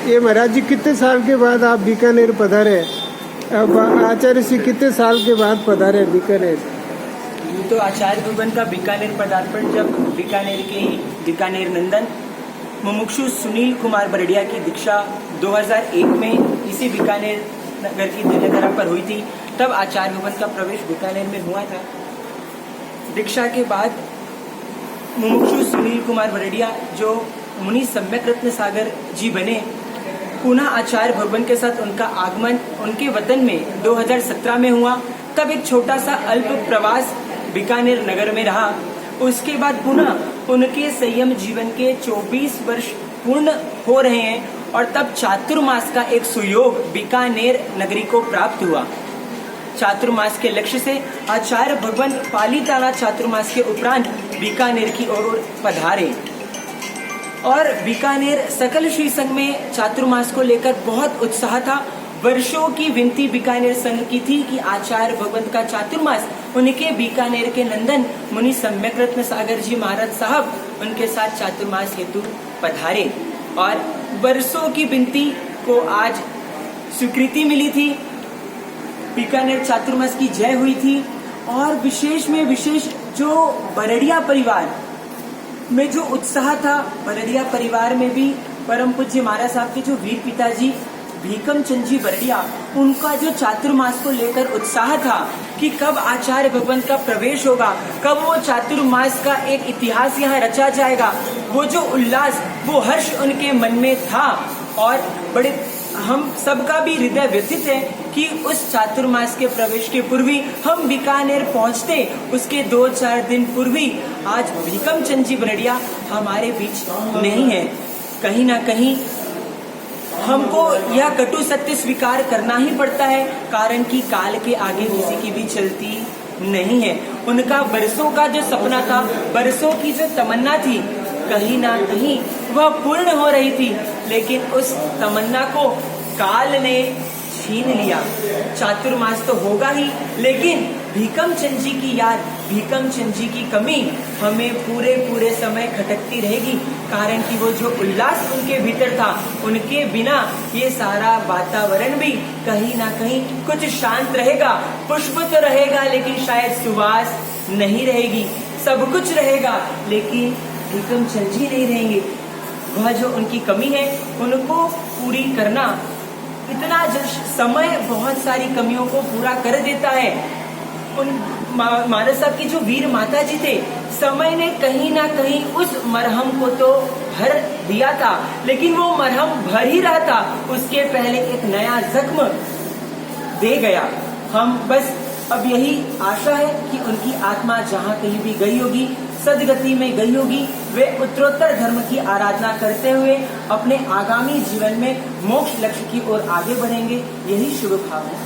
ये महाराज जी कितने साल के बाद आप बीकानेर पधारे? अब आचार्य श्री कितने साल के बाद पधारे बीकानेर? तो आचार्य भगवान का बीकानेर पदार्पण जब बीकानेर नंदन मुमुक्षु सुनील कुमार बरड़िया की दीक्षा 2001 में इसी बीकानेर नगर की दिव्यधरा पर हुई थी, तब आचार्य भगवान का प्रवेश बीकानेर में हुआ था। दीक्षा के बाद मुमुक्षु सुनील कुमार बरड़िया जो मुनि सम्यक रत्न सागर जी बने, पुनः आचार्य भगवान के साथ उनका आगमन उनके वतन में 2017 में हुआ। तब एक छोटा सा अल्प प्रवास बीकानेर नगर में रहा। उसके बाद पुनः उनके संयम जीवन के 24 वर्ष पूर्ण हो रहे हैं और तब चातुर्मास का एक सुयोग बीकानेर नगरी को प्राप्त हुआ। चातुर्मास के लक्ष्य से आचार्य भगवान पालीताना चातुर्मास के उपरांत बीकानेर की ओर पधारे और बीकानेर सकल श्री संघ में चातुर्मास को लेकर बहुत उत्साह था। वर्षों की विनती बीकानेर संघ की थी कि आचार्य भगवंत का चातुर्मास उनके बीकानेर के नंदन मुनि सम्यक रत्न सागर जी महाराज साहब उनके साथ चातुर्मास हेतु पधारे और वर्षों की विनती को आज स्वीकृति मिली थी। बीकानेर चातुर्मास की जय हुई थी और विशेष में विशेष जो बरड़िया परिवार में जो उत्साह था, बरड़िया परिवार में भी परम पूज्य महाराज साहब के जो वीर पिताजी भीकम चंद जी बरड़िया, उनका जो चातुर्मास को लेकर उत्साह था कि कब आचार्य भगवान का प्रवेश होगा, कब वो चातुर्मास का एक इतिहास यहाँ रचा जाएगा, वो जो उल्लास, वो हर्ष उनके मन में था। और बड़े हम सबका भी हृदय व्यथित है कि उस चातुर्मास के प्रवेश के पूर्व ही हम बीकानेर पहुंचते, उसके 2-4 दिन पूर्व ही आज भीकम चंद जी बरड़िया हमारे बीच नहीं है। कहीं ना कहीं हमको यह कटु सत्य स्वीकार करना ही पड़ता है, कारण कि काल के आगे किसी की भी चलती नहीं है। उनका बरसों का जो सपना था, बरसों की जो तमन्ना थी, कहीं ना कहीं वह पूर्ण हो रही थी, लेकिन उस तमन्ना को काल ने छीन लिया। चातुर्मास तो होगा ही, लेकिन भीकम चंद जी की याद, भीकम चंद जी की कमी हमें पूरे समय खटकती रहेगी, कारण कि वो जो उल्लास उनके भीतर था, उनके बिना ये सारा वातावरण भी कहीं ना कहीं कुछ शांत रहेगा। पुष्प तो रहेगा लेकिन शायद सुवास नहीं रहेगी, सब कुछ रहेगा लेकिन भीकम चंद जी नहीं रहेंगे। वह जो उनकी कमी है उनको पूरी करना, इतना समय बहुत सारी कमियों को पूरा कर देता है। उन महाराज साहब की जो वीर माता जी थे, समय ने कहीं ना कहीं उस मरहम को तो भर दिया था, लेकिन वो मरहम भर ही रहा था, उसके पहले एक नया जख्म दे गया। हम बस अब यही आशा है कि उनकी आत्मा जहाँ कहीं भी गई होगी, सदगति में गई होगी, वे उत्तरोत्तर धर्म की आराधना करते हुए अपने आगामी जीवन में मोक्ष लक्ष्य की ओर आगे बढ़ेंगे, यही शुभ भावना।